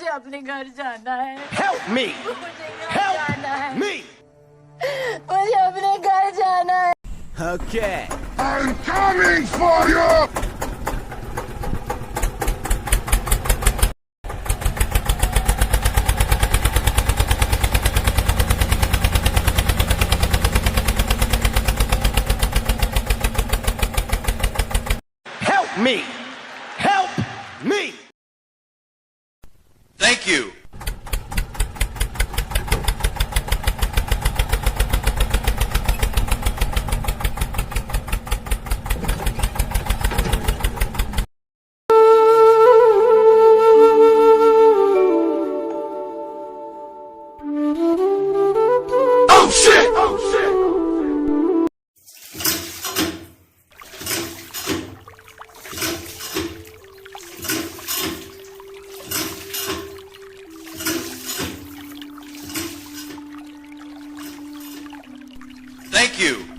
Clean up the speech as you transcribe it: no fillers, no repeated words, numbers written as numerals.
मुझे अपने घर जाना है। Help me! मुझे घर Help जाना है। me! मुझे अपने घर जाना है। Okay. I'm coming for you! Help me! Help me! Thank you. Oh shit! Oh shit! Thank you.